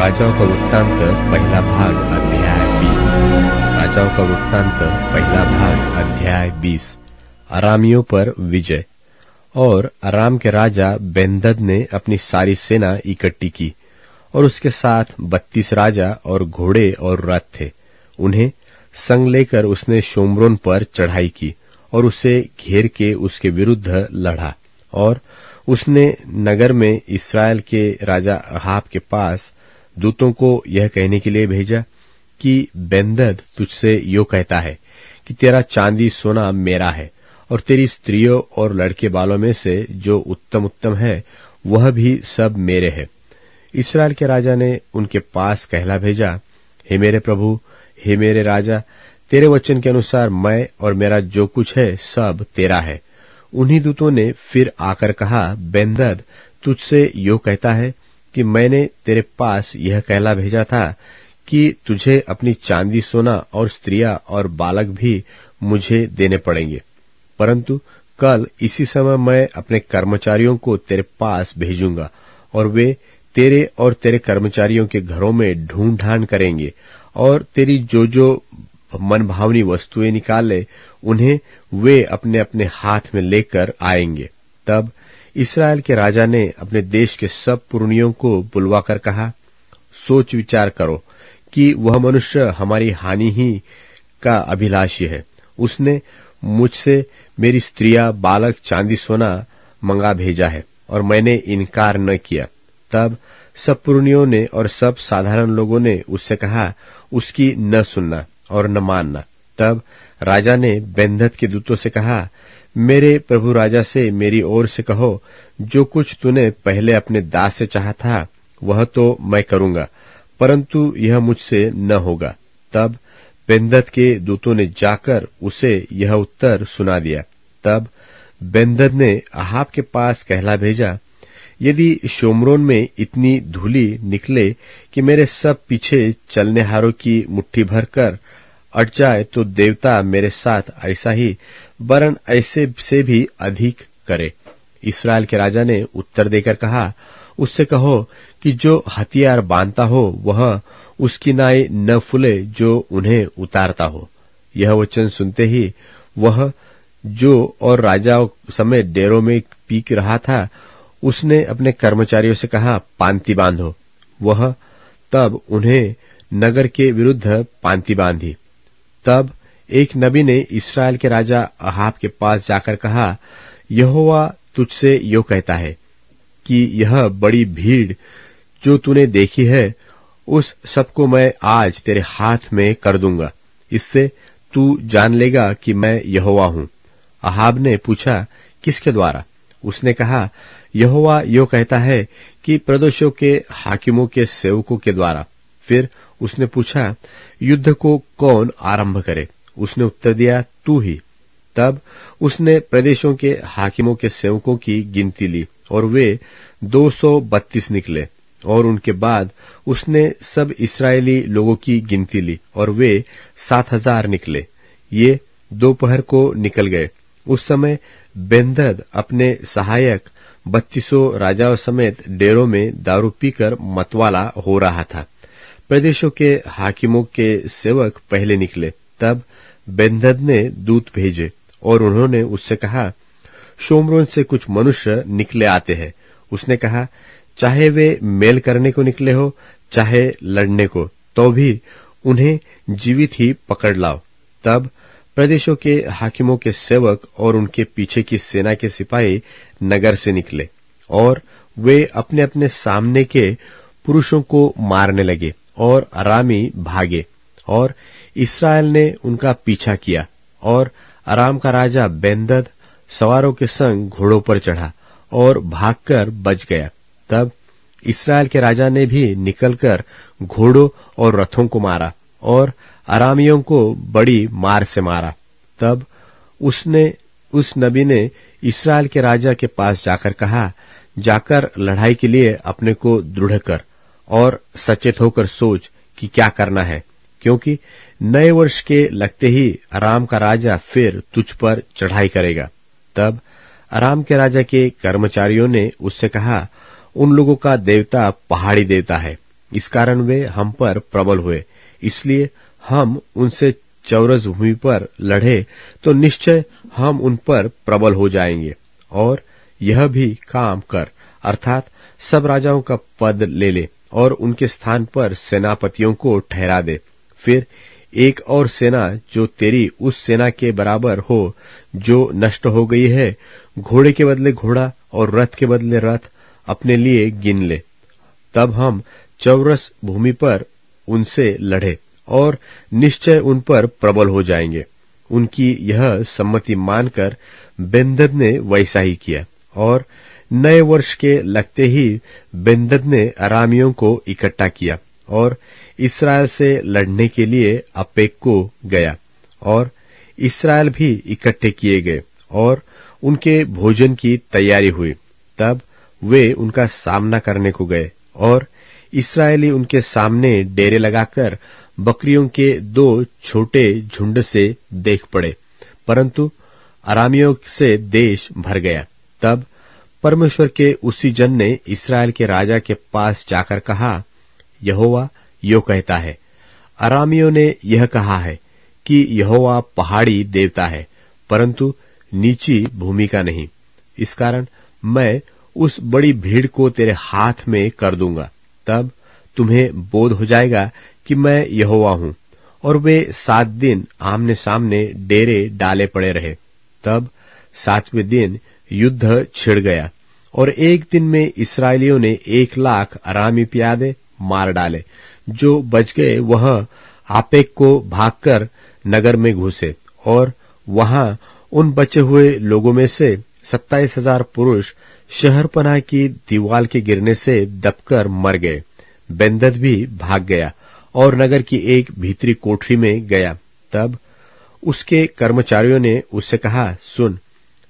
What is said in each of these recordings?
राजाओं का वृत्तांत पहला भाग अध्याय 20। राजाओं का वृत्तांत पहला भाग अध्याय 20। अरामियों पर विजय। और अराम के राजा बेंदद ने अपनी सारी सेना इकट्ठी की और उसके साथ 32 राजा और घोड़े और रथ थे। उन्हें संग लेकर उसने शोम्रोन पर चढ़ाई की और उसे घेर के उसके विरुद्ध लड़ा। और उसने नगर में इस्राएल के राजा अहाब के पास दूतों को यह कहने के लिए भेजा कि बेंदद तुझसे यो कहता है कि तेरा चांदी सोना मेरा है और तेरी स्त्रियों और लड़के बालों में से जो उत्तम उत्तम है वह भी सब मेरे है। इस्राएल के राजा ने उनके पास कहला भेजा, हे मेरे प्रभु, हे मेरे राजा, तेरे वचन के अनुसार मैं और मेरा जो कुछ है सब तेरा है। उन्हीं दूतों ने फिर आकर कहा, बेंदद तुझसे यो कहता है कि मैंने तेरे पास यह कहला भेजा था कि तुझे अपनी चांदी सोना और स्त्रियां और बालक भी मुझे देने पड़ेंगे, परंतु कल इसी समय मैं अपने कर्मचारियों को तेरे पास भेजूंगा और वे तेरे और तेरे कर्मचारियों के घरों में ढूंढ ढांड करेंगे और तेरी जो जो मनभावनी वस्तुएं निकाले उन्हें वे अपने अपने हाथ में लेकर आएंगे। तब इस्राएल के राजा ने अपने देश के सब पुरनियों को बुलवाकर कहा, सोच विचार करो कि वह मनुष्य हमारी हानि ही का अभिलाषी है। उसने मुझसे मेरी स्त्रियां बालक चांदी सोना मंगा भेजा है और मैंने इनकार न किया। तब सब पुरनियों ने और सब साधारण लोगों ने उससे कहा, उसकी न सुनना और न मानना। तब राजा ने बेंदद के दूतों से कहा, मेरे प्रभु राजा से मेरी ओर से कहो, जो कुछ तूने पहले अपने दास से चाहा था वह तो मैं करूंगा, परंतु यह मुझसे न होगा। तब बेंदद के दूतों ने जाकर उसे यह उत्तर सुना दिया। तब बेंदद ने अहाब के पास कहला भेजा, यदि शोम्रोन में इतनी धूली निकले कि मेरे सब पीछे चलनेहारों की मुट्ठी भर कर अट जाए तो देवता मेरे साथ ऐसा ही वरन ऐसे से भी अधिक करे। इस्राएल के राजा ने उत्तर देकर कहा, उससे कहो कि जो हथियार बांधता हो वह उसकी नाई न फूले जो उन्हें उतारता हो। यह वचन सुनते ही वह जो और राजा समेत डेरों में पीक रहा था उसने अपने कर्मचारियों से कहा, पांति बांधो। वह तब उन्हें नगर के विरुद्ध पांति बांधी। तब एक नबी ने इस्राएल के राजा अहाब के पास जाकर कहा, यहोवा तुझसे यो कहता है कि यह बड़ी भीड़ जो तूने देखी है उस सबको मैं आज तेरे हाथ में कर दूंगा, इससे तू जान लेगा कि मैं यहोवा हूं। अहाब ने पूछा, किसके द्वारा? उसने कहा, यहोवा यो कहता है कि प्रदेशों के हाकिमों के सेवकों के द्वारा। फिर उसने पूछा, युद्ध को कौन आरंभ करे? उसने उत्तर दिया, तू ही। तब उसने प्रदेशों के हाकिमों के सेवकों की गिनती ली और वे 232 निकले। और उनके बाद उसने सब इस्राएली लोगों की गिनती ली और वे 7000 निकले। ये दोपहर को निकल गए। उस समय बेंदद अपने सहायक 32 राजाओं समेत डेरों में दारू पीकर मतवाला हो रहा था। प्रदेशों के हाकिमों के सेवक पहले निकले। तब बेंदद ने दूत भेजे और उन्होंने उससे कहा, शोम्रोन से कुछ मनुष्य निकले आते हैं। उसने कहा, चाहे वे मेल करने को निकले हो चाहे लड़ने को, तो भी उन्हें जीवित ही पकड़ लाओ। तब प्रदेशों के हाकिमों के सेवक और उनके पीछे की सेना के सिपाही नगर से निकले और वे अपने अपने सामने के पुरुषों को मारने लगे और अरामी भागे और इस्राएल ने उनका पीछा किया। और अराम का राजा बेंदद सवारों के संग घोड़ों पर चढ़ा और भागकर बच गया। तब इस्राएल के राजा ने भी निकलकर घोड़ों और रथों को मारा और अरामियों को बड़ी मार से मारा। तब उस नबी ने इस्राएल के राजा के पास जाकर कहा, जाकर लड़ाई के लिए अपने को दृढ़ कर और सचेत होकर सोच कि क्या करना है, क्योंकि नए वर्ष के लगते ही अराम का राजा फिर तुझ पर चढ़ाई करेगा। तब अराम के राजा के कर्मचारियों ने उससे कहा, उन लोगों का देवता पहाड़ी देवता है, इस कारण वे हम पर प्रबल हुए। इसलिए हम उनसे चौरस भूमि पर लड़े तो निश्चय हम उन पर प्रबल हो जाएंगे। और यह भी काम कर, अर्थात सब राजाओं का पद ले ले और उनके स्थान पर सेनापतियों को ठहरा दे। फिर एक और सेना जो तेरी उस सेना के बराबर हो जो नष्ट हो गई है, घोड़े के बदले घोड़ा और रथ के बदले रथ अपने लिए गिन ले। तब हम चौरस भूमि पर उनसे लड़े और निश्चय उन पर प्रबल हो जाएंगे। उनकी यह सम्मति मानकर बेन्हदद ने वैसा ही किया। और नए वर्ष के लगते ही बेन्हदद ने अरामियों को इकट्ठा किया और इस्राएल से लड़ने के लिए अपेक को गया। और इस्राएल भी इकट्ठे किए गए और उनके भोजन की तैयारी हुई। तब वे उनका सामना करने को गए और इस्राएली उनके सामने डेरे लगाकर बकरियों के 2 छोटे झुंड से देख पड़े, परंतु अरामियों से देश भर गया। तब परमेश्वर के उसी जन ने इस्राएल के राजा के पास जाकर कहा, यहोवा यो कहता है, अरामियों ने यह कहा है कि यहोवा पहाड़ी देवता है, परंतु नीची भूमि का नहीं। इस कारण मैं उस बड़ी भीड़ को तेरे हाथ में कर दूंगा। तब तुम्हें बोध हो जाएगा कि मैं यहोवा हूं। और वे 7 दिन आमने सामने डेरे डाले पड़े रहे। तब 7वें दिन युद्ध छिड़ गया और एक दिन में इस्राएलियों ने 1 लाख अरामी प्यादे मार डाले। जो बच गए वह आपेक को भागकर नगर में घुसे और वहां उन बचे हुए लोगों में से 27,000 पुरुष शहरपनाह की दीवार के गिरने से दबकर मर गए। बेन्हदद भी भाग गया और नगर की एक भीतरी कोठरी में गया। तब उसके कर्मचारियों ने उससे कहा, सुन,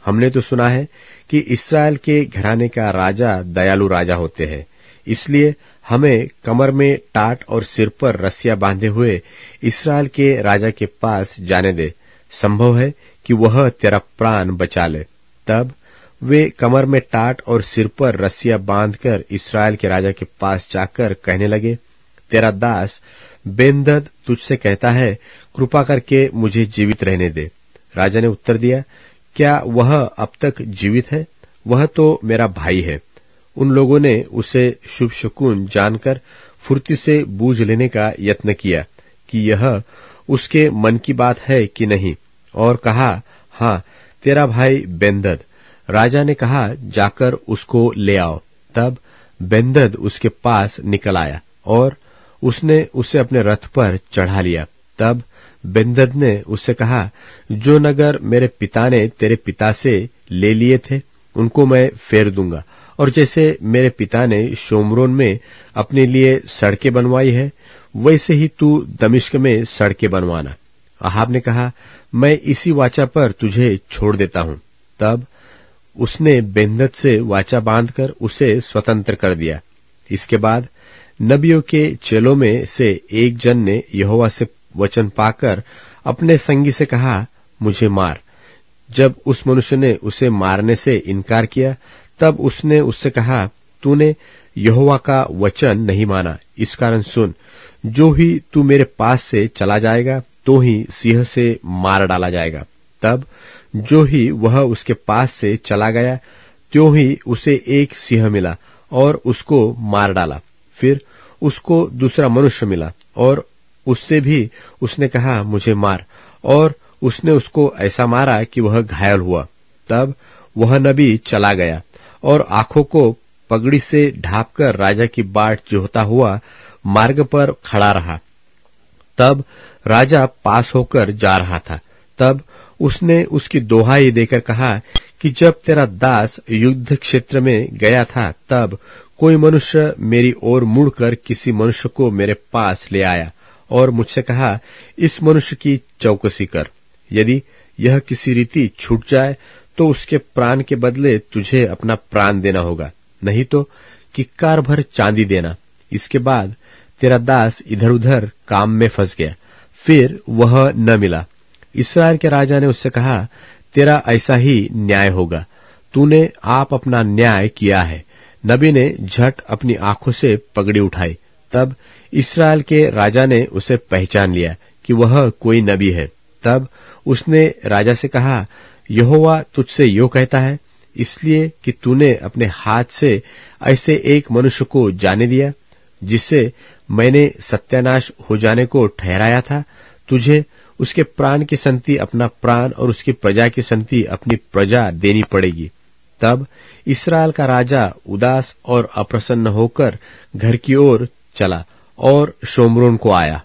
हमने तो सुना है कि इस्राएल के घराने का राजा दयालु राजा होते हैं, इसलिए हमें कमर में टाट और सिर पर रस्सियां बांधे हुए इस्राएल के राजा के पास जाने दे, संभव है कि वह तेरा प्राण बचा ले। तब वे कमर में टाट और सिर पर रस्सियां बांधकर इस्राएल के राजा के पास जाकर कहने लगे, तेरा दास बेन्हदद तुझसे कहता है, कृपा करके मुझे जीवित रहने दे। राजा ने उत्तर दिया, क्या वह अब तक जीवित है? वह तो मेरा भाई है। उन लोगों ने उसे शुभ शकुन जानकर फुर्ती से बूझ लेने का यत्न किया कि यह उसके मन की बात है कि नहीं, और कहा, हाँ, तेरा भाई बेन्हदद। राजा ने कहा, जाकर उसको ले आओ। तब बेन्हदद उसके पास निकल आया और उसने उसे अपने रथ पर चढ़ा लिया। तब बेन्हदद ने उससे कहा, जो नगर मेरे पिता ने तेरे पिता से ले लिए थे उनको मैं फेर दूंगा, और जैसे मेरे पिता ने शोमरोन में अपने लिए सड़कें बनवाई है, वैसे ही तू दमिश्क में सड़कें बनवाना। अहाब ने कहा, मैं इसी वाचा पर तुझे छोड़ देता हूं। तब उसने बेन्हदद से वाचा बांधकर उसे स्वतंत्र कर दिया। इसके बाद नबियों के चेलों में से एक जन ने यहोवा से वचन पाकर अपने संगी से कहा, मुझे मार। जब उस मनुष्य ने उसे मारने से इनकार किया, तब उसने उससे कहा, तूने यहोवा का वचन नहीं माना, इस कारण सुन, जो ही तू मेरे पास से चला जाएगा तो ही सिंह से मार डाला जाएगा। तब जो ही वह उसके पास से चला गया त्यों ही उसे एक सिंह मिला और उसको मार डाला। फिर उसको दूसरा मनुष्य मिला और उससे भी उसने कहा, मुझे मार, और उसने उसको ऐसा मारा कि वह घायल हुआ। तब वह नबी चला गया और आंखों को पगड़ी से ढांपकर राजा की बाट जोहता हुआ मार्ग पर खड़ा रहा। तब राजा पास होकर जा रहा था। तब उसने उसकी दोहाई देकर कहा कि जब तेरा दास युद्ध क्षेत्र में गया था, तब कोई मनुष्य मेरी ओर मुड़कर किसी मनुष्य को मेरे पास ले आया और मुझसे कहा, इस मनुष्य की चौकसी कर। यदि यह किसी रीति छूट जाए तो उसके प्राण के बदले तुझे अपना प्राण देना होगा, नहीं तो किक्कार भर चांदी देना। इसके बाद तेरा दास इधर उधर काम में फंस गया, फिर वह न मिला। इस्राएल के राजा ने उससे कहा, तेरा ऐसा ही न्याय होगा, तूने आप अपना न्याय किया है। नबी ने झट अपनी आंखों से पगड़ी उठाई तब इस्राएल के राजा ने उसे पहचान लिया कि वह कोई नबी है। तब उसने राजा से कहा, यहोवा तुझसे यो कहता है, इसलिए कि तूने अपने हाथ से ऐसे एक मनुष्य को जाने दिया जिससे मैंने सत्यानाश हो जाने को ठहराया था, तुझे उसके प्राण की संति अपना प्राण और उसकी प्रजा की संति अपनी प्रजा देनी पड़ेगी। तब इस्राएल का राजा उदास और अप्रसन्न होकर घर की ओर चला और शोम्रोन को आया।